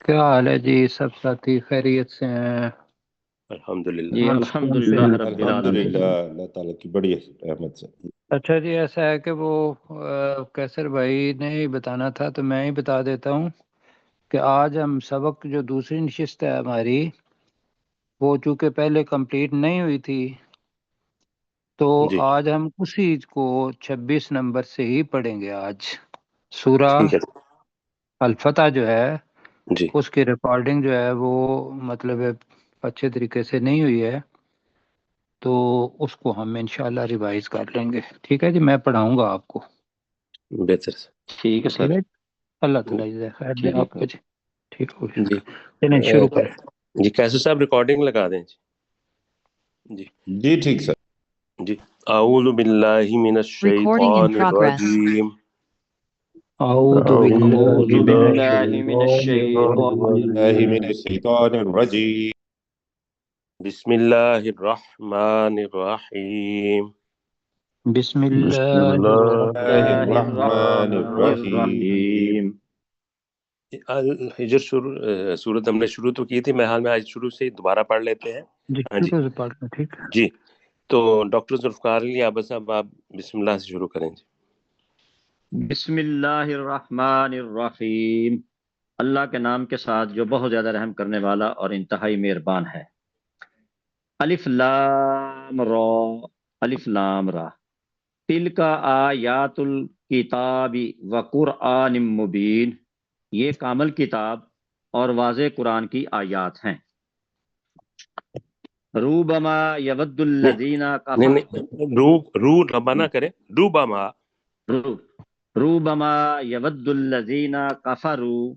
کیا حال ہے جی؟ سب ساتھی خیریت سے ہیں؟ الحمدللہ جی امن سکون سے الحمدللہ ہیں؟ رب العالمین۔ الحمدللہ، اللہ تعالیٰ کی بڑی رحمت سے۔ اچھا جی، ایسا ہے کہ وہ کیسر بھائی نے ہی بتانا تھا تو میں ہی بتا دیتا ہوں کہ آج ہم سبق جو دوسری نشست ہے ہماری، وہ چونکہ پہلے کمپلیٹ نہیں ہوئی تھی تو جی آج ہم اسی کو 26 نمبر سے ہی پڑھیں گے۔ آج سورہ ٹھیک ہے الفتح جو ہے جی اس کی ریکارڈنگ جو ہے وہ مطلب اچھے طریقے سے نہیں ہوئی ہے، تو اس کو ہم انشاءاللہ ریوائز کر لیں گے۔ ٹھیک ہے جی، میں پڑھاؤں گا آپ کو۔ بہتر سے ٹھیک ہے ٹھیک سر۔ ہے، اللہ تعالیٰ جزائے خیر دے ٹھیک ہے آپ کو جی۔ ٹھیک ہو جی گیا، چلیں شروع کریں۔ جی کیسے صاحب ریکارڈنگ لگا دیں جی جی ٹھیک سر۔ جی اعوذ باللہ من Recording in الشیطان progress. الرجیم اعوذ باللہ اعوذ من باللہ من الشیطان الشیطان اللہ من الرجیم۔ الشیطان الرجیم۔ بسم اللہ الرحمن الرحیم بسم بسم اللہ اللہ اللہ الرحمن الرحمن الرحمن الرحیم۔ الرحیم۔ الحجر صورت ہم نے شروع تو کی تھی، میں حال میں آج شروع سے دوبارہ پڑھ لیتے ہیں۔ جی ہاں جی شروع سے پڑھ لیں، ٹھیک ہے۔ جی تو ڈاکٹر ذوالفقار علی عابد صاحب آپ بسم اللہ سے شروع کریں جی۔ بسم اللہ الرحمن الرحیم۔ اللہ کے نام کے ساتھ جو بہت زیادہ رحم کرنے والا اور انتہائی مہربان ہے۔ الف لام را، الف لام را، تلک آیات الکتاب و قرآن مبین، یہ کامل کتاب اور واضح قرآن کی آیات ہیں۔ روبما یود الذین نہیں کفروا، نہیں، رو لمبا نہ کریں، روبا ما روبما یود الذین کفروا،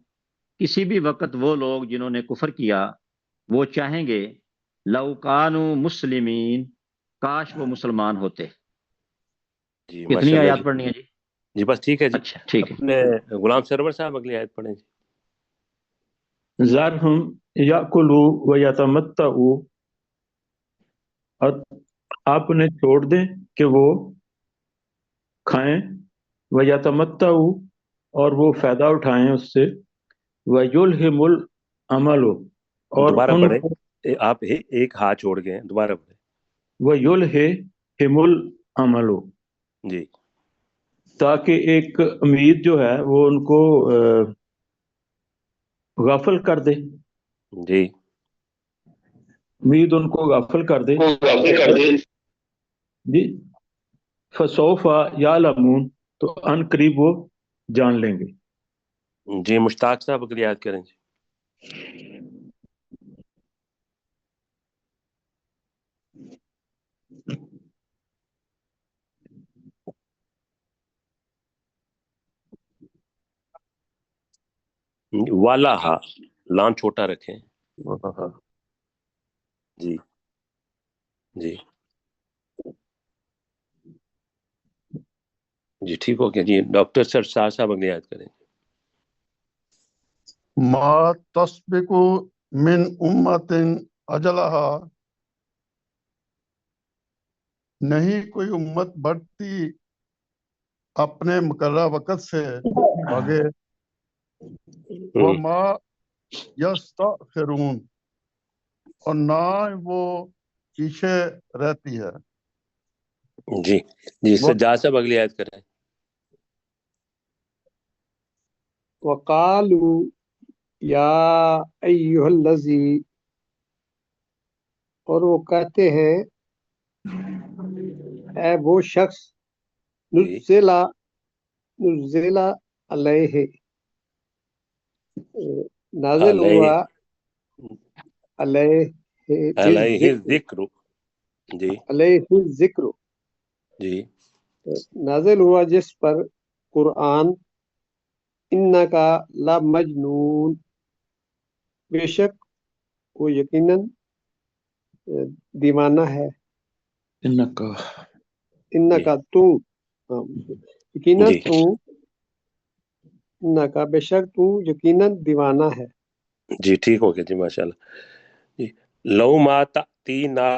کسی بھی وقت وہ لوگ جنہوں نے کفر کیا وہ چاہیں گے، لو کانوا مسلمین، کاش وہ مسلمان ہوتے۔ جی کتنی ماشاء اللہ آیات جی۔ پڑھنی ہے جی؟ جی بس ٹھیک ہے جی۔ اچھا ٹھیک ہے۔ اپنے غلام سرور صاحب اگلی آیت پڑھیں جی۔ ذرہم یاکلوا ویتمتعوا، اور آپ انہیں چھوڑ دیں کہ وہ کھائیں، ویتمتعوا، اور وہ فائدہ اٹھائیں اس سے، ویلہم العمل، اور دوبارہ ان پڑھیں، کو آپ ایک ہاتھ چھوڑ گئے ہیں، دوبارہ پڑھیں ویلہم العمل، جی۔ تاکہ ایک امید جو ہے وہ ان کو غافل کر دے، جی امید ان کو غافل کر دے جی۔ فسوف یعلمون، تو ان قریب وہ جان لیں گے۔ جی مشتاق صاحب اگلی آیت کریں جی۔ والا ہا، لام چھوٹا رکھیں جی جی جی ٹھیک ہو گیا جی۔ ڈاکٹر سرشار صاحب اگلی آیت کریں۔ ما تسبق من امت اجلہا، نہیں کوئی امت بڑھتی اپنے مقررہ وقت سے آگے، وما یستأخرون، اور نہ وہ پیچھے رہتی ہے۔ جی جی سجاد صاحب اگلی آیت کریں۔ وقالوا یا ایہا الذی، اور وہ کہتے ہیں اے وہ شخص، نزل علیہ، نازل ہوا علیہ علیہ الذکر، ذکر جی علیہ الذکر، جی نازل ہوا جس پر قرآن، انکا لمجنون، بے شک وہ یقیناً دیوانہ ہے۔ انکا تو، یقیناً جی تو، انکا بے شک تو یقیناً دیوانہ ہے۔ جی ٹھیک ہو گیا جی ماشاء اللہ جی۔ لو ما تأتینا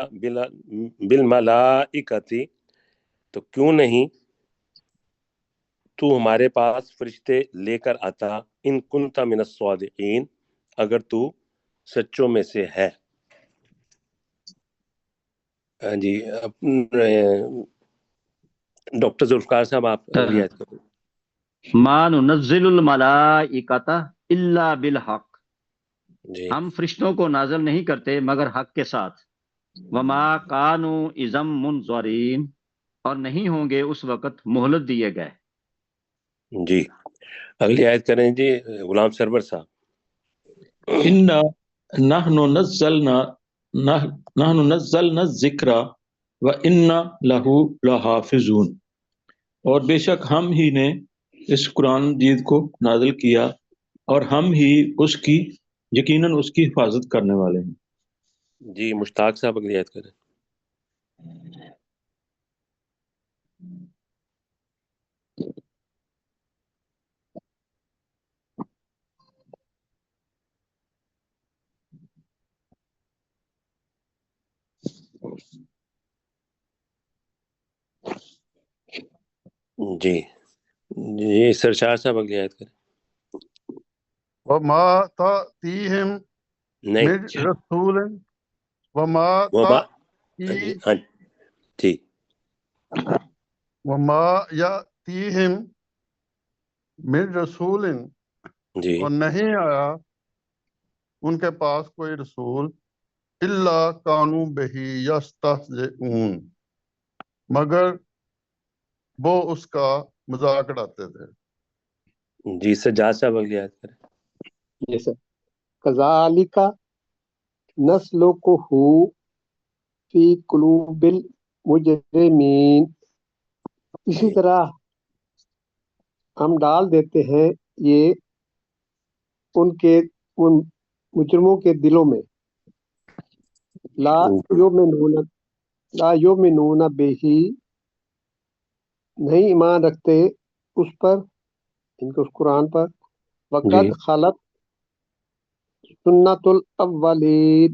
بالملائکتی، تو کیوں نہیں تو ہمارے پاس فرشتے لے کر آتا، ان کنت من الصادقین، اگر تو سچوں میں سے ہے۔ ہاں جی، ڈاکٹر ذوالفقار صاحب آپ اگلی آیت کریں۔ ما ننزل الملائکۃ الا بالحق، جی ہم فرشتوں کو نازل نہیں کرتے مگر حق کے ساتھ۔ وما کانوا اذا منظرین، اور نہیں ہوں گے اس وقت مہلت دیے گئے۔ جی، اگلی آیت کریں جی غلام سرور صاحب۔ انا نحن نزلنا الذکر وانا له لحافظون، اور بے شک ہم ہی نے اس قرآن مجید کو نازل کیا اور ہم ہی اس کی یقیناً اس کی حفاظت کرنے والے ہیں۔ جی مشتاق صاحب اگلی آیت کریں۔ جی جی سرشار صاحب اگلی آیت کریں۔ وما تأتيهم من نہیں رسول وما وما تأتي ہاں جی وما يأتيهم من رسول، جی اور نہیں آیا ان کے پاس کوئی رسول، الا کانوا بہ یستہزئون، مگر وہ اس کا مذاق اڑاتے تھے۔ جی سجاد صاحب اگلی آیت کریں۔ جیسا کذالک نسلکہ فی قلوب المجرمین، اسی طرح ہم ڈال دیتے ہیں یہ ان مجرموں کے دلوں میں، لا یؤمنون بہ، نہیں ایمان رکھتے اس پر، ان کو اس قرآن پر، وقد جی خلت سنت الاولین،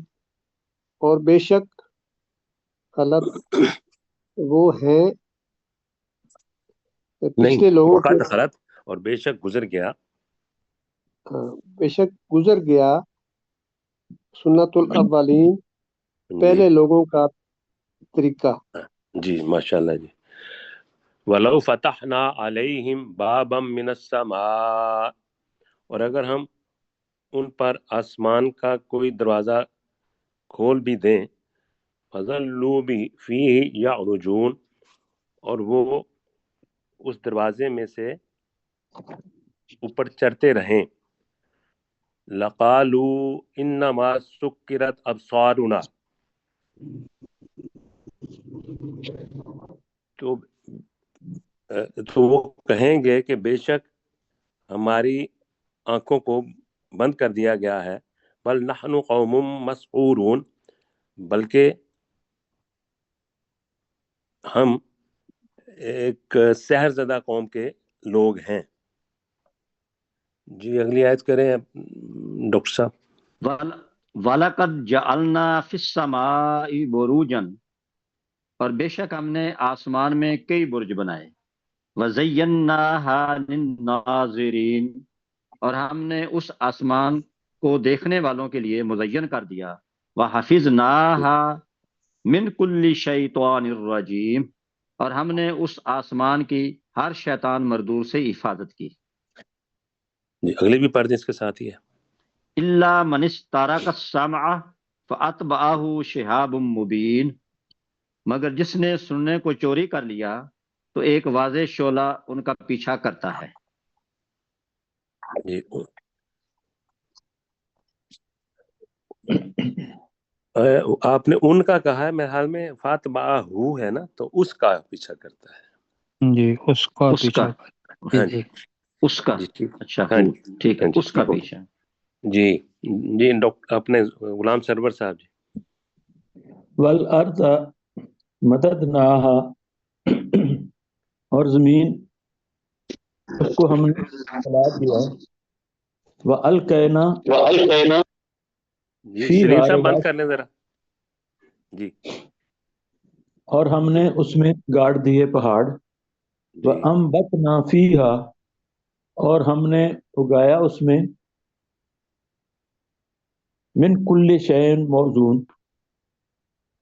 اور بے شک خلت وہ ہیں نہیں پچھلے لوگوں کے، وقت خلط، اور بے شک گزر گیا۔ بے شک گزر گیا سنت الاولین، جی پہلے لوگوں کا طریقہ۔ جی ماشاء اللہ جی۔ وَلَوْ فَتَحْنَا عَلَيْهِمْ بَابًا مِّنَ السَّمَاءِ، اور اگر ہم ان پر آسمان کا کوئی دروازہ کھول بھی دیں، فَظَلُّوا فِيهِ يَعْرُجُونَ، اور وہ اس دروازے میں سے اوپر چڑھتے رہیں، لَقَالُوا إِنَّمَا سُكِّرَتْ أَبْصَارُنَا، تو وہ کہیں گے کہ بے شک ہماری آنکھوں کو بند کر دیا گیا ہے، بل نحن قوم مسحورون، بلکہ ہم ایک سحر زدہ قوم کے لوگ ہیں۔ جی اگلی آیت کریں ڈاکٹر صاحب۔ وَلَقَدْ جَعَلْنَا فِي السَّمَاءِ بُرُوجًا، اور بے شک ہم نے آسمان میں کئی برج بنائے، وَزَيَّنَّاهَا لِلنَّاظِرِينَ، اور ہم نے اس آسمان کو دیکھنے والوں کے لیے مزین کر دیا، وَحَفِظْنَاهَا مِنْ كُلِّ شَيْطَانٍ الرَّجِيمٍ، اور ہم نے اس آسمان کی ہر شیطان مردود سے حفاظت کی۔ جی اگلی بھی پڑھ دیں اس کے ساتھ ہی ہے۔ إِلَّا مَنِ اسْتَرَقَ السَّمْعَ فَأَتْبَعَهُ شِهَابٌ مُبِينٌ، مگر جس نے سننے کو چوری کر لیا تو ایک واضح شعلہ ان کا پیچھا کرتا ہے۔ جی آپ نے ان کا کہا ہے، میرے حال میں فاتبہ ہو ہے نا، تو اس کا پیچھا کرتا ہے۔ جی اس کا اس کا پیچھا ہاں جی جی اس کا جی ٹھیک، اچھا ہاں ہو، جی ٹھیک ہے، ہاں جی اس کا ٹھیک ہو پیچھا۔ جی جی ڈاکٹر اپنے غلام سرور صاحب جی۔ والارض مددناها، اور زمین اس کو ہم نے پھیلا دیا، والقینا جی سلیم فیہا صاحب بند رواسیا، کر لیں ذرا۔ جی اور ہم نے اس میں گاڑ دیے پہاڑ، جی وَأَنبَتْنَا فِيهَا، اور ہم نے اگایا اس میں من کل شیء موزون،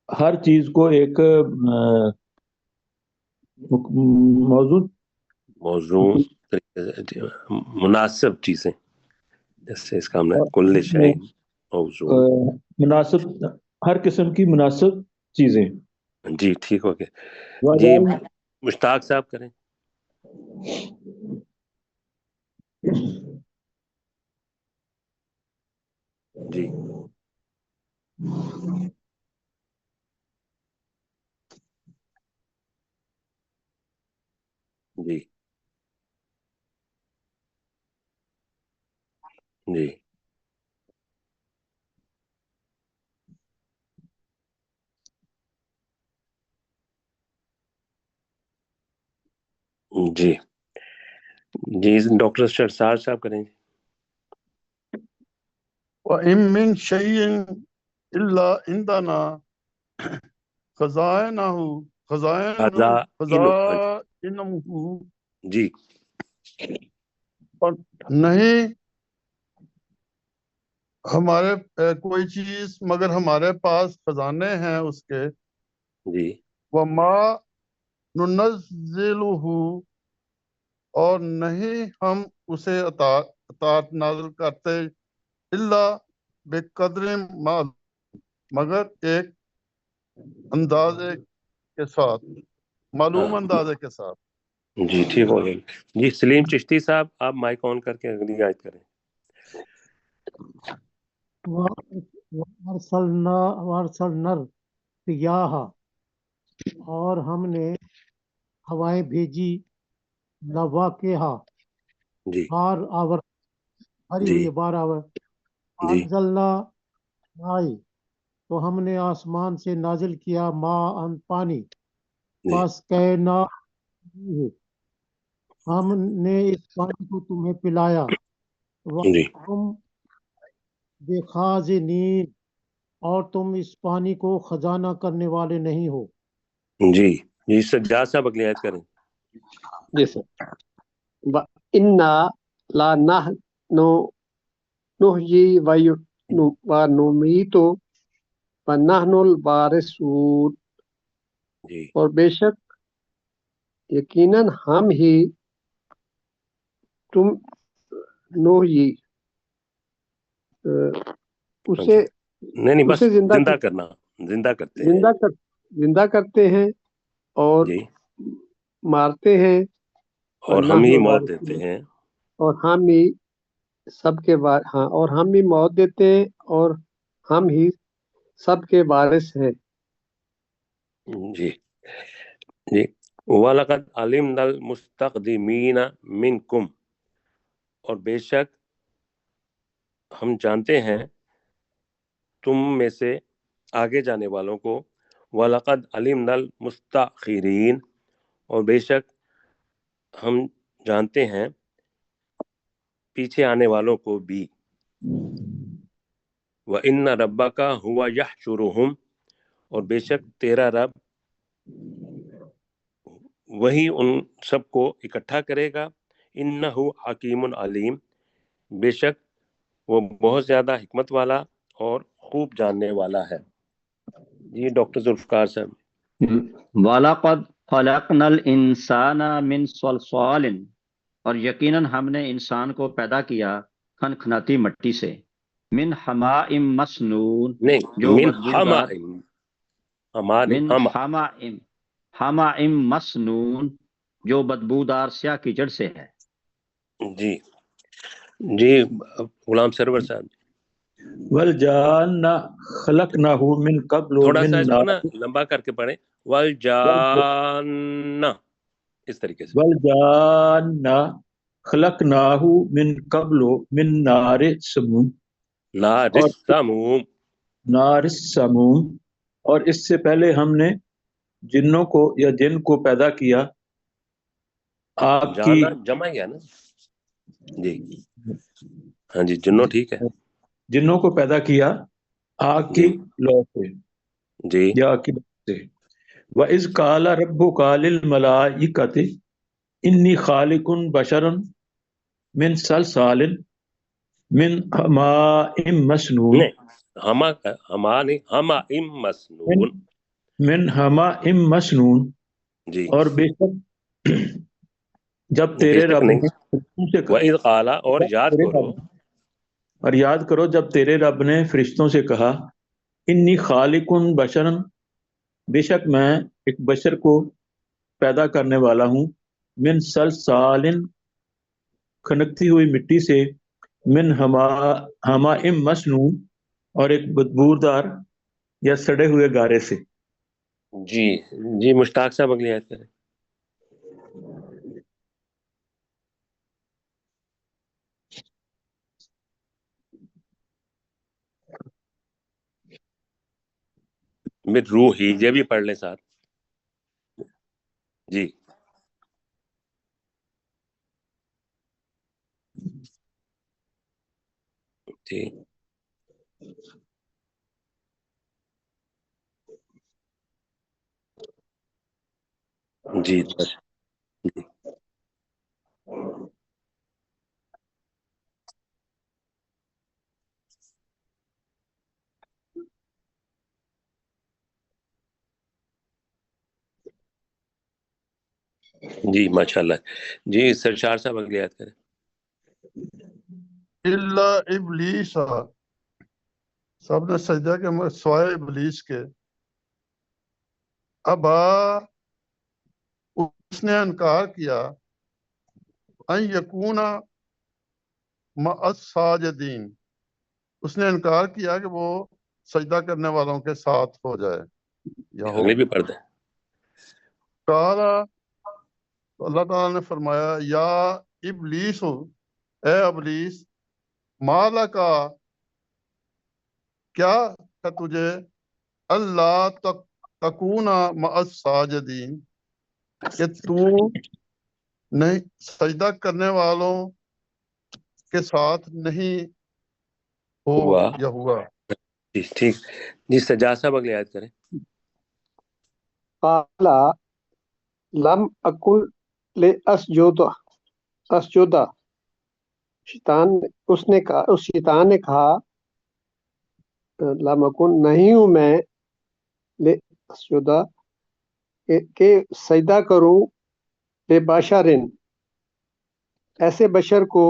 ہر چیز کو ایک موضوع موضوع طریقے سے مناسب چیزیں، جیسے اس کا ہم نے کل شیء موضوع، مناسب، ہر قسم کی مناسب چیزیں. جی ٹھیک ہو گیا جی. مشتاق صاحب کریں. جی جی جی جی جی ڈاکٹر سرسار صاحب کریں. وَإِن مِّن شَيْءٍ إِلَّا عِندَنَا خَزَائِنُهُ، جی اور نہیں ہمارے کوئی چیز مگر ہمارے پاس خزانے ہیں اس کے. جی وَمَا نُنَزِّلُهُ، اور نہیں ہم اسے اطاعت نازل کرتے الا بقدر معلوم، مگر ایک اندازے کے ساتھ، معلوم اندازے کے ساتھ. جی ٹھیک ہو گیا جی. سلیم چشتی صاحب آپ مائک آن کر کے اگلی آیت کریں. وَأَرْسَلْنَا الرِّيَاحَ، اور ہم نے ہوائیں بھیجی، لواقحہ، جی بار آور، بھری جی ہوئی بار آور. جی انزلنا مائی، تو ہم نے آسمان سے نازل کیا ماء پانی. جی فاسقینا، ہم نے اس پانی کو تمہیں پلایا. جی وَأَنتُم بِخَازِنِينَ، اور تم اس پانی کو خزانہ کرنے والے نہیں ہو. جی جی سجاد صاحب اگلی آیت کریں. جی سر. وَإِنَّا لَنَحْنُ نُحْيِي وَنُمِيتُ وَنَحْنُ الْوَارِثُونَ، جی اور بے شک یقیناً ہم ہی تم نوحی اسے نہیں بس اسے زندہ کرنا، زندہ کرتے ہیں. زندہ کرتے ہیں اور جی مارتے ہیں. اور ہم وَنَحْنُ ہی موت الْوَارِثُونَ، دیتے ہیں. اور ہم ہی سب کے اور ہم ہی موت دیتے ہیں اور ہم ہی سب کے وارث ہیں. جی جی وَلَقَدْ عَلِمْنَا الْمُسْتَقْدِمِينَ مِنْكُمْ، اور بے شک ہم جانتے ہیں تم میں سے آگے جانے والوں کو. وَلَقَدْ عَلِمْنَا الْمُسْتَأْخِرِينَ، اور بے شک ہم جانتے ہیں پیچھے آنے والوں کو بھی. وَإِنَّ رَبَّكَ هُوَ يَحْشُرُهُمْ، اور بے شک تیرا رب وہی ان سب کو اکٹھا کرے گا. اِنَّهُ حَكِيمٌ عَلِيمٌ، بے شک وہ بہت زیادہ حکمت والا اور خوب جاننے والا ہے. جی ڈاکٹر ذوالفقار صاحب. وَلَقَدْ خَلَقْنَا الْإِنسَانَ مِنْ صَلْصَالٍ، اور یقیناً ہم نے انسان کو پیدا کیا کھنکھناتی مٹی سے. من حماء مسنون، نہیں جو من بدبودار، من حما حماء مسنون، جو بدبودار سیاہ کیچڑ سے ہے. جی جی غلام سرور صاحب. وَالْجَانَّ خَلَقْنَاهُ مِنْ قَبْلُ تھوڑا مِنْ سا اس کو نا نَارٍ. لمبا کر کے پڑھیں. والجان، اس طریقے سے. وَالْجَانَّ خَلَقْنَاهُ مِنْ قَبْلُ مِنْ نَارِ السَّمُومِ، نار اور السموم، نار السموم، اور اس سے پہلے ہم نے جنوں کو یا جن کو پیدا کیا آگ کی. جانا جمع ہی ہے نا. جی ہاں جی جنوں ٹھیک ہے. جنوں کو پیدا کیا آگ کی جی لو سے جی یا آگ کی لو سے. وَإِذْ قَالَ رَبُّكَ لِلْمَلَائِكَةِ، انی خالق بشرن من سلسال من حماء مسنون، نہیں، ہما نہیں، ہما ام مسنون. من حماء مسنون، جی، اور بے شک جب تیرے بے شک رب نہیں، نے فرشتوں سے کہا، وَإِذْ قَالَ، اور یاد تیرے کرو. رب، اور یاد کرو جب تیرے رب نے فرشتوں سے کہا انی خالق بشرن، بے شک میں ایک بشر کو پیدا کرنے والا ہوں، من سلسال، کھنکتی ہوئی مٹی سے، من حماء مسنون، اور ایک بدبودار یا سڑے ہوئے گارے سے. جی جی، مشتاق صاحب اگلی آیت کریں. من روحی، یہ بھی پڑھ لیں ساتھ. جی جی جی جی، ماشاء اللہ. جی سرشار صاحب اگلی آیت کریں. الا ابلیس، سب نے سجدہ کے سوائے ابلیس کے. ابا، اس نے انکار کیا، ان یکونا مع الساجدین، اس نے انکار کیا کہ وہ سجدہ کرنے والوں کے ساتھ ہو جائے یا ہو. اگلی بھی پڑھ دیں. کہا، تو اللہ تعالیٰ نے فرمایا، یا ابلیس، اے ابلیس، مالا کا کیا ہے تجھے، اللہ تکونا مع الساجدین، کہ تو نہیں سجدہ کرنے والوں کے ساتھ نہیں ہو ہوا. یا ہوا. جی ٹھیک. جی سجاد صاحب اگلی آیت کریں. قال لم اکن اسجد، شیطان اس شیطان نے کہا لم اکن، نہیں ہوں میں، اسجد، کہ سجدہ کروں، بشرن، ایسے بشر کو،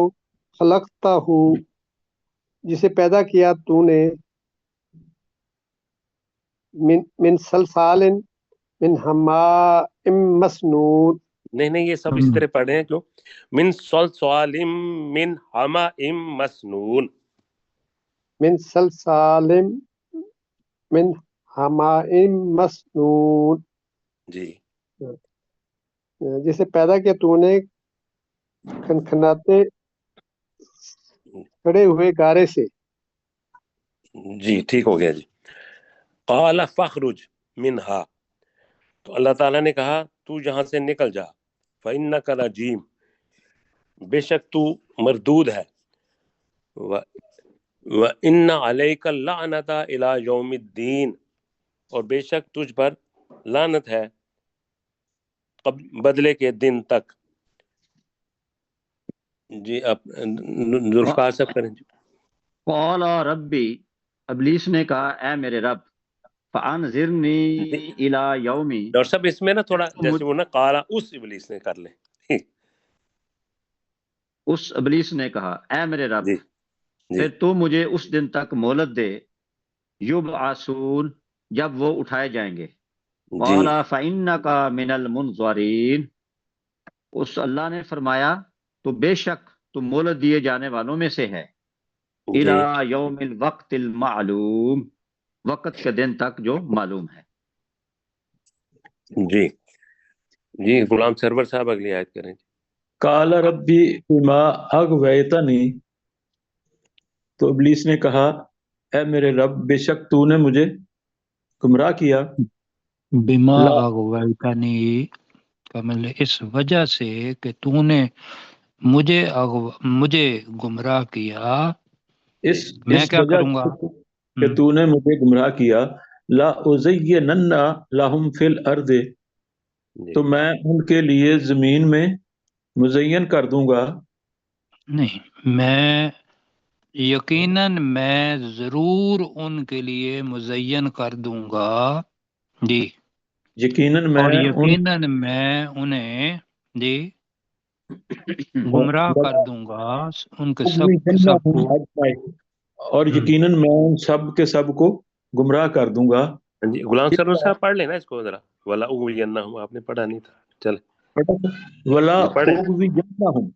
خلقتا ہوں، جسے پیدا کیا تو نے، من سلسال من حماء مسنون. نہیں، یہ سب اس طرح پڑھ رہے ہیں. کیوں؟ من صلصال من حماء مسنون. من سلسال من حماء مسنون، جی جسے پیدا کیا تو نے کھنکھناتے کھڑے ہوئے گارے سے. جی ٹھیک ہو گیا. جی قال فخرج منہا، تو اللہ تعالیٰ نے کہا تو جہاں سے نکل جا. فإنک رجیم، بے شک تو مردود ہے. وإن علیک اللعنۃ الی یوم الدین، اور بے شک تجھ پر لعنت ہے بدلے کے دن تک. جی اب ذوالفقار صاحب کریں. جی قال ربی، ابلیس نے کہا اے میرے رب، فانذرنی الی یومی، ڈاکٹر صاحب اس میں نا تھوڑا جیسے وہ نا قالا، اس ابلیس نے کر لیں. اس ابلیس نے کہا اے میرے رب، جی جی پھر تو مجھے اس دن تک مہلت دے، یبعثون، جب وہ اٹھائے جائیں گے. جی قال فإنک من المنظرین، اس اللہ نے فرمایا تو بے شک تو مہلت دیے جانے والوں میں سے ہے، جی الی یوم الوقت المعلوم، وقت کے دن تک جو معلوم ہے. جی جی غلام سرور صاحب اگلی آیت کریں. قال ربی بما اغویتنی، تو ابلیس نے کہا اے میرے رب، بے شک تو نے مجھے گمراہ کیا. بما لا اغویتنی کا مطلب اس وجہ سے کہ تو نے مجھے گمراہ کیا، میں اس کیا وجہ کروں گا؟ سے کہ تو نے مجھے گمراہ کیا، لا ازینن لہم فی الارض، جی تو میں ان کے لیے زمین میں مزین کر دوں گا. نہیں، میں یقیناً میں ضرور ان کے لیے مزین کر دوں گا جی، یقیناً میں اور ان یقیناً میں انہیں جی گمراہ کر دوں گا ان کے سب کو. اور یقیناً میں ان سب کے سب کو گمراہ کر دوں گا. جی غلام سر صاحب پڑھ لینا اس کو ذرا. ولا اغوینہم، آپ نے پڑھا نہیں تھا. چلے ولا جی پڑھیں. اغوینہم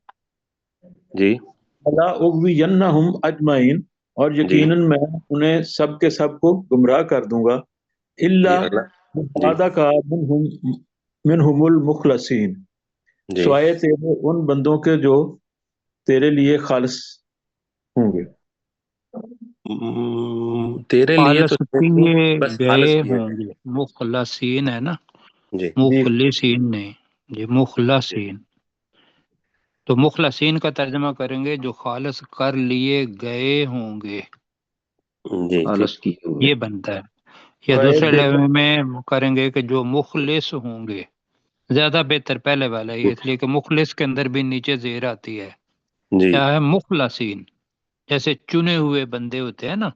جی ولا اغوینہم اجمعین، اور جی یقیناً میں انہیں سب کے سب کو گمراہ کر دوں گا. جی الا اگلا. جی عبادک منہم المخلصین، جی سوائے تیرے ان بندوں کے جو تیرے لیے خالص ہوں گے. تیرے لیے خالص تو کیے بس خالص گئے کیے ہوں گئے. گے، مخلصین ہے نا، جی جی مخلصین نہیں جی، جی مخلصین. تو مخلصین کا ترجمہ کریں گے جو خالص کر لیے گئے ہوں گے، جی جی خالص کیے ہوئے. یہ بنتا ہے. یا سوائے دوسرے تیرے لفظ میں کریں گے کہ جو مخلص ہوں گے. زیادہ بہتر پہلے والا ہے، اس لیے کہ مخلص کے اندر بھی نیچے زیر آتی ہے. جی کیا ہے؟ مخلصین، جیسے چنے ہوئے بندے ہوتے ہیں نا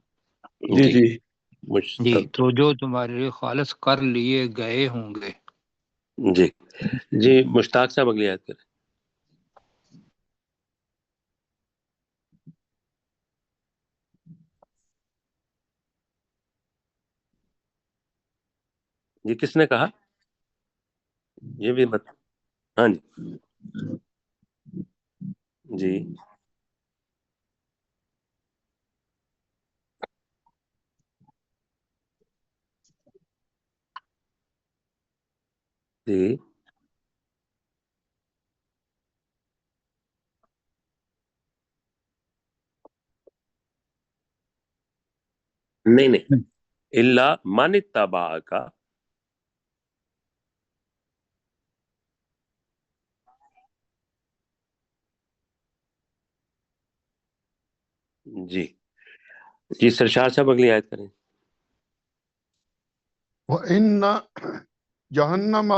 جی جی جی جی. مشتق. تو جو تمہارے لیے خالص کر لیے گئے ہوں گے. جی جی مشتاق صاحب اگلی آیت کریں. جی کس نے کہا؟ یہ بھی ہاں جی جی جی نہیں نہیں، الا من اتبعک. جی جی سرشار صاحب اگلی آیت کریں. وَإِنَّ جہنم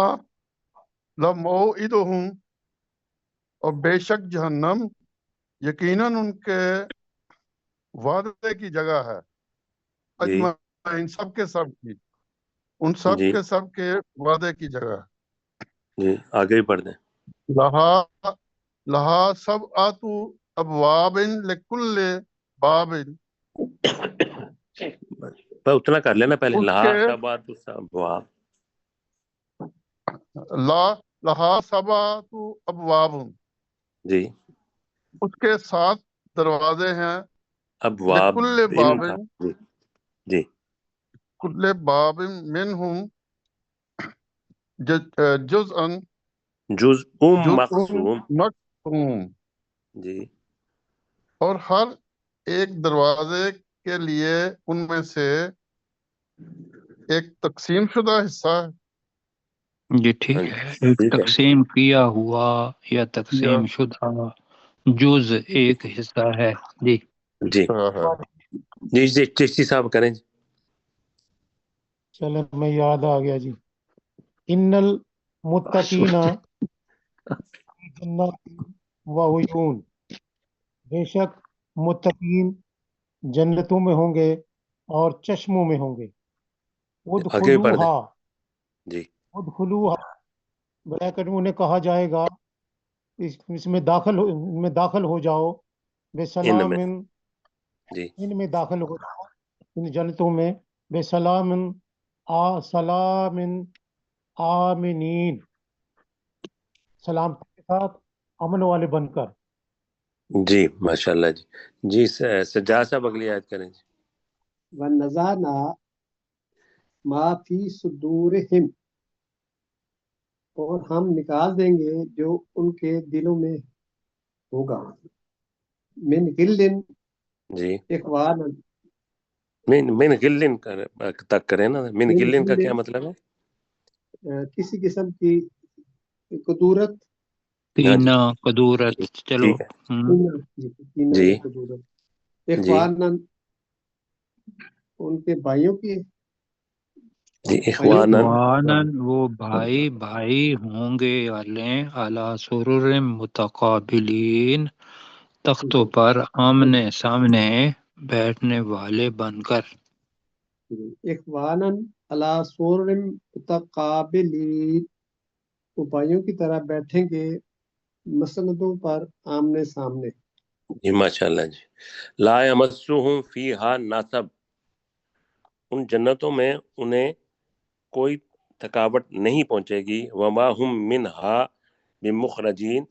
لَمَوْعِدُهُمْ، اور بے شک جہنم یقیناً ان کے وعدے کی جگہ ہے. جی اجمعین، سب کے سب کی، ان سب جی کے سب کے وعدے کی جگہ. جی آگے بھی پڑھ دیں. لہا لہا سب آتو ابواب لکل باب، بس اتنا کر لینا پہلے. اس لہا کے سبات ابواب. لا لہا سب آتو ابواب، جی اس کے 7 دروازے ہیں. ابواب لکل باب، تھا. جی جی کل باب منہم جزءن جزء جزء مقسوم. مقسوم، جی اور ہر ایک دروازے کے لیے ان میں سے ایک تقسیم شدہ حصہ ہے. جی ہاں ٹھیک جی ہے، ایک ٹھیک ہے. تقسیم کیا ہوا یا یا تقسیم شدہ جز ایک حصہ ہے جی. جی ہے. جی جی چشتی صاحب کریں. چلے میں یاد آ گیا جی. ان المتقین فی جنات و عیون، بے شک متقین جنتوں میں ہوں گے اور چشموں میں ہوں گے. آگے بھی پڑھ دیں. ادخلوہا، جی ادخلوہا بریکٹ میں انہیں کہا جائے گا اس میں داخل ہو جاؤ. بے ان سلام، میں. جی ان میں داخل ہو جاؤ، ان جنتوں میں. بے سلام، سلام آمنین، سلامتی کے ساتھ امن والے بن کر. جی ماشاء اللہ. جی جی سجاد صاحب اگلی آیت کریں. وَنَزَعْنَا مَا فِي صُدُورِهِمْ، اور ہم نکال دیں گے جو ان کے دلوں میں ہوگا. من غلٍ، جی اخوانا، من گلن تک کریں نا. من من گلن کا کیا غلٍ، مطلب ہے؟ کسی قسم کی قدورت، ہاں جی کینہ، قدورت، چلو. ٹھیک ہے. کینہ جی یا قدورت. جی اخوانا، ان کے بھائیوں کی جی اخوانن وانن وہ بھائی بھائی ہوں گے والے اعلیٰ سرر متقابلین تختوں پر آمنے سامنے بیٹھنے والے بن کر اخوانن علی سرر متقابلین، وہ بھائیوں کی طرح بیٹھیں گے مسندوں پر آمنے سامنے۔ جی ماشاء اللہ جی لا یمسہم فیہا نصب، ان جنتوں میں انہیں کوئی تھکاوٹ نہیں پہنچے گی، وما ہم منہا بمخرجین،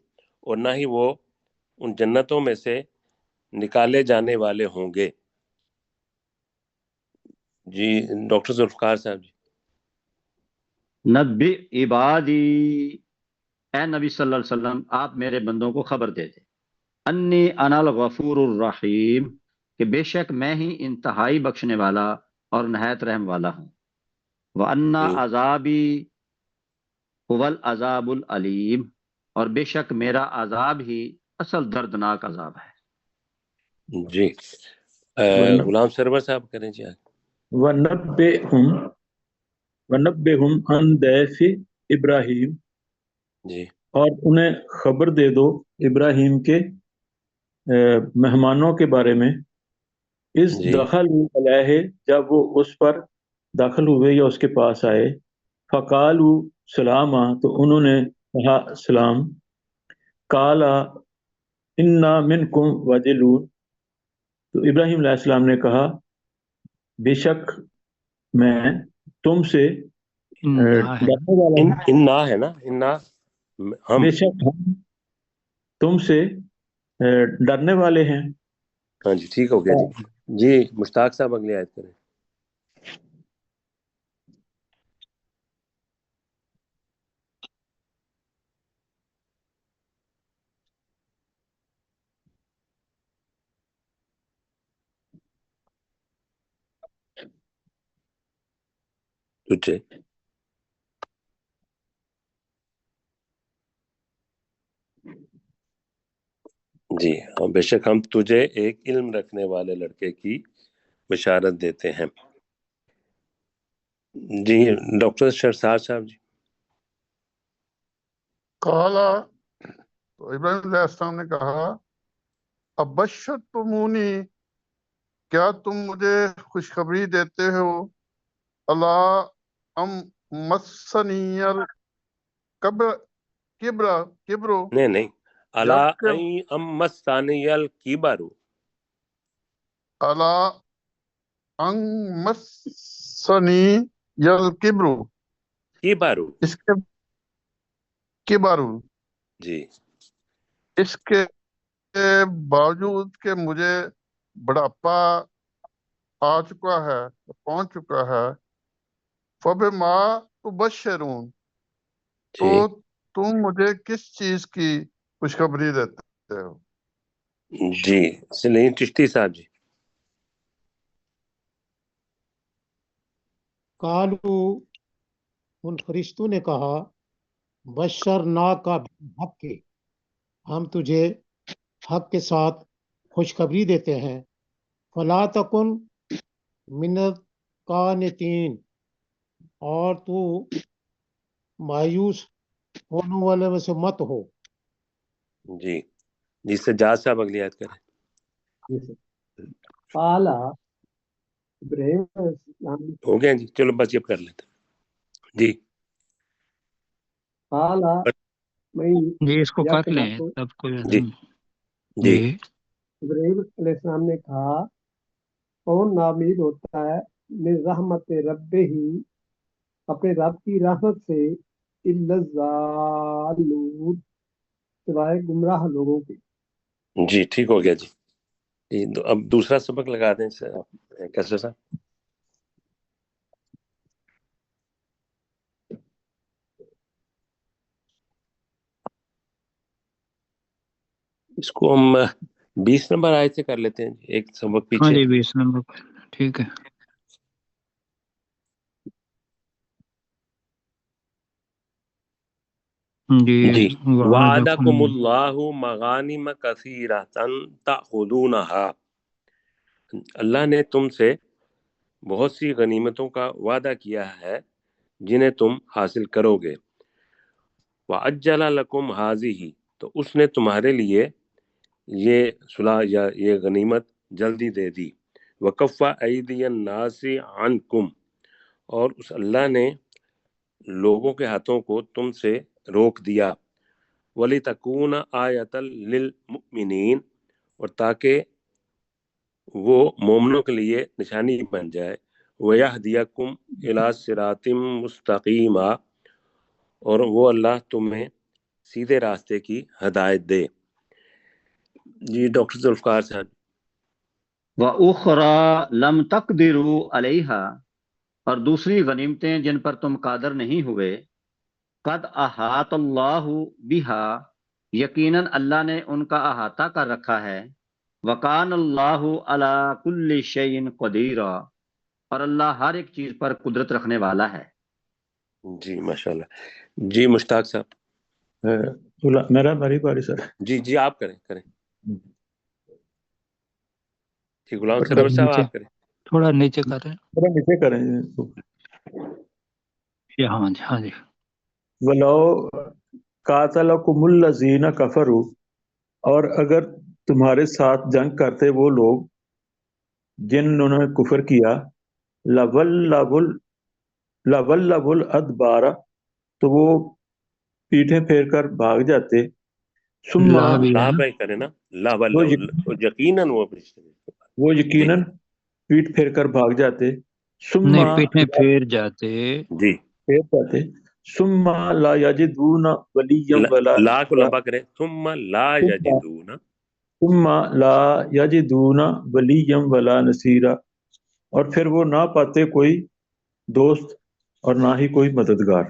اور نہ ہی وہ ان جنتوں میں سے نکالے جانے والے ہوں گے۔ جی ڈاکٹر ذوالفقار صاحب جی۔ نبی عبادی، اے نبی صلی اللہ علیہ وسلم آپ میرے بندوں کو خبر دے دیں، انی انا الغفور الرحیم، کہ بے شک میں ہی انتہائی بخشنے والا اور نہایت رحم والا ہوں، وَأَنَّ جی عذابی هو العذاب العلیم، اور بے شک میرا عذاب ہی اصل دردناک عذاب ہے۔ جی غلام سرور صاحب کریں جی آگے۔ وَنَبِّئْهُمْ عَنْ ضَيْفِ ابراہیم، جی اور انہیں خبر دے دو ابراہیم کے مہمانوں کے بارے میں، اس جی دخل علیہ، جب وہ اس پر داخل ہوئے یا اس کے پاس آئے، فقالوا سلاما، تو انہوں نے کہا سلام، قالا انا منکم وجلون، تو ابراہیم علیہ السلام نے کہا بے شک میں تم سے انہا ہے ڈرنے والا ہوں، انا ہے نا، انا ہم۔ بے شک ہم تم سے ڈرنے والے ہیں۔ ہاں جی ٹھیک ہو گیا جی۔ جی مشتاق صاحب اگلی آیت کریں۔ تجھے جی ہاں، بے شک ہم تجھے ایک علم رکھنے والے لڑکے کی بشارت دیتے ہیں۔ جی ڈاکٹر شرسار صاحب جی۔ کالا، تو ابراہیم علیہ السلام نے کہا ابشرتمونی، کیا تم مجھے خوشخبری دیتے ہو، اللہ ام مسنی کبرو، نہیں نہیں، الا جبکہ امسانی الکبر، اللہ ان مسنی الکبرو، کبر، اس کے کبرو، جی اس کے باوجود کہ مجھے بڑھاپا آ چکا ہے، پہنچ چکا ہے، فبما تبشرون، تو جی تم مجھے کس چیز کی خوشخبری دیتے ہو؟ جی سلیم چشتی صاحب جی۔ قالو، ان فرشتوں نے کہا بشرناک بالحق کے، ہم تجھے حق کے ساتھ خوشخبری دیتے ہیں، فلا تکن من القانتین، اور تو مایوس ہونے والے میں سے مت ہو۔ جی جی سجاد صاحب اگلی آیت کریں۔ قال ابراہیم علیہ السلام نے ہو گیا جی، چلو بس یہ کر لیتے ہیں۔ جی قال میں جی اس کو کر لیں یقظۃ، سب کو۔ جی جی جی ابراہیم علیہ السلام نے کہا کون نامید ہوتا ہے من رحمت رب ہی، اپنے رب کی رحمت سے، الا الضالون، سوائے گمراہ لوگوں کے۔ جی ٹھیک ہو گیا جی۔ جی اب دوسرا سبق لگا دیں کیسے صاحب؟ اس کو ہم 20 نمبر آیت سے کر لیتے ہیں جی، ایک سبق ہاں پیچھے۔ جی 20 نمبر پر، ٹھیک ہے۔ جی جی وعدکم، وعدکم اللہ مغانم کثیرۃ تأخذونہا، اللہ نے تم سے بہت سی غنیمتوں کا وعدہ کیا ہے جنہیں تم حاصل کرو گے۔ وَعَجَّلَ لَكُمْ هَٰذِهِ، تو اس نے تمہارے لیے یہ صلح یا یہ غنیمت جلدی دے دی۔ وَكَفَّ أَيْدِيَ النَّاسِ عَنْكُمْ، اور اس اللہ نے لوگوں کے ہاتھوں کو تم سے روک دیا۔ وَلِتَكُونَ آیَةً لِلْمُؤْمِنِينَ، اور تاکہ وہ مومنوں کے لیے نشانی بن جائے۔ وَيَهْدِيَكُمْ إِلَىٰ صِرَاطٍ مُسْتَقِيمٍ، اور وہ اللہ تمہیں سیدھے راستے کی ہدایت دے۔ جی ڈاکٹر ذوالفقار صاحب۔ وَأُخْرَىٰ لَمْ تَقْدِرُوا عَلَيْهَا، اور دوسری غنیمتیں جن پر تم قادر نہیں ہوئے۔ قد احاط اللہ بہا، یقیناً اللہ نے ان کا احاطہ کر رکھا ہے۔ وکان اللہ علی کل شیء قدیر، اور اللہ ہر ایک چیز پر قدرت رکھنے والا ہے۔ جی ماشاءاللہ۔ جی مشتاق صاحب۔ میری باری سر۔ جی جی آپ کریں جی غلام سرور صاحب آپ کریں۔ تھوڑا نیچے کریں، تھوڑا نیچے کریں۔ ہاں جی۔ ولو قاتلکم الذین کفروا، اور اگر تمہارے ساتھ جنگ کرتے وہ لوگ جنہوں نے کفر کیا، لولوا الادبار، تو وہ پیٹھیں پھیر کر بھاگ جاتے۔ ثم لا بھی ہے لا نا، بھائی کریں نا، لا یقیناً وہ یقیناً پیٹ پھیر کر بھاگ جاتے۔ ثم نہیں پیٹھیں پھیر جاتے۔ جی پھیر جاتے۔ ثم لا یجدون ولیا ولا لا کو لمبا کریں، ثم لا یجدون، ثم لا یجدون ولیا ولا نصیرا، اور پھر وہ نہ پاتے کوئی دوست اور نہ ہی کوئی مددگار۔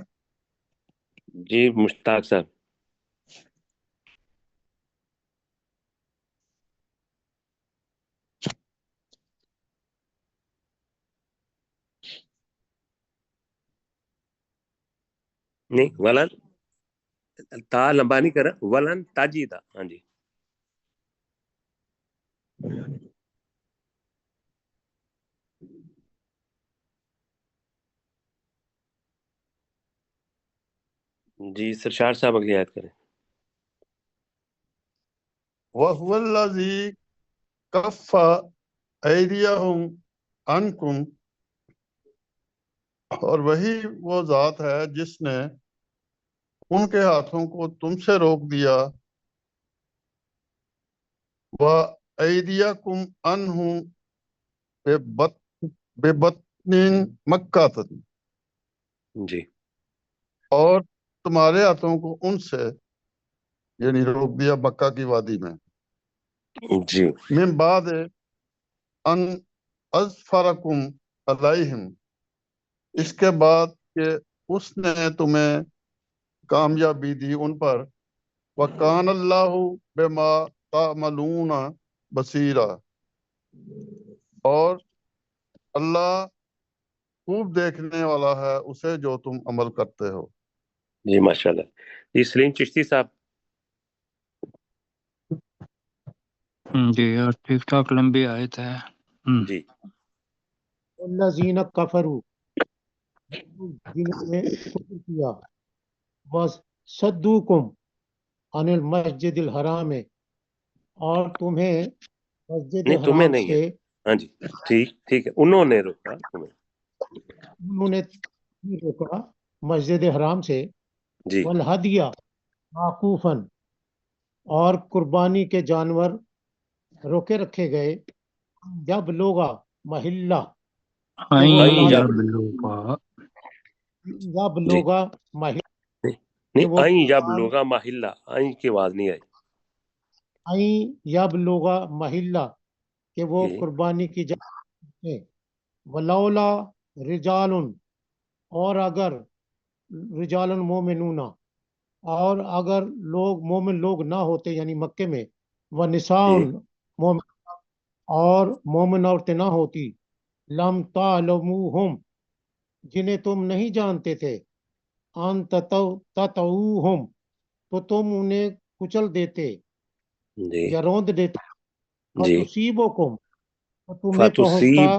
جی مشتاق صاحب۔ نہیں ولن، تا لمبا نہیں کرا، ولن تاجیدہ۔ ہاں جی جی سرشار صاحب اگلی آیت کریں۔ وَهُوَ الَّذِي كَفَّ أَيْدِيَهُمْ عَنْكُمْ، اور وہی وہ ذات ہے جس نے ان کے ہاتھوں کو تم سے روک دیا۔ وَأَيْدِيَكُمْ عَنْهُمْ بِبَطْنِ مَكَّةَ، جی اور تمہارے ہاتھوں کو ان سے یعنی روک دیا مکہ کی وادی میں۔ جی من بعد ان اظفرکم علیہم، اس کے بعد کہ اس نے تمہیں کامیابی دی ان پر۔ وَكَانَ اللَّهُ بِمَا تَعْمَلُونَ بَصِيرًا، اور اللہ خوب دیکھنے والا ہے اسے جو تم عمل کرتے ہو۔ جی ماشاءاللہ۔ جی سلیم چشتی صاحب۔ جی اور ٹھیک ٹھاک لمبی آیت ہے۔ جی الذین کفروا، جنہوں نے کفر کیا، وصدوکم عن المسجد الحرام، اور تمہیں مسجد نہیں تمہیں حرام نہیں ہے، سے، ہاں جی ٹھیک ہے، انہوں نے روکا تمہیں۔ انہوں نے روکا مسجد حرام سے۔ جی والہدیہ معکوفاً، اور قربانی کے جانور روکے رکھے گئے۔ جب لوگا محلہ، کہ وہ جب لوگا محلہ، نہیں آئیں جب لوگا محلہ، آئیں کی آواز نہیں آئی۔ جب لوگا محلہ، کہ وہ قربانی کی جگہ۔ ولولا رجال، اور اگر رجال مومنون، اور اگر لوگ مومن لوگ نہ ہوتے یعنی مکے میں، ونساء مومن، اور مومن عورتیں نہ ہوتی، لم تعلموہم، جنہیں تم نہیں جانتے تھے، ان تطعوہم، تو تم انہیں کچل دیتے یا روند دیتے، فتصیبکم، تو تمہیں پہنچتا،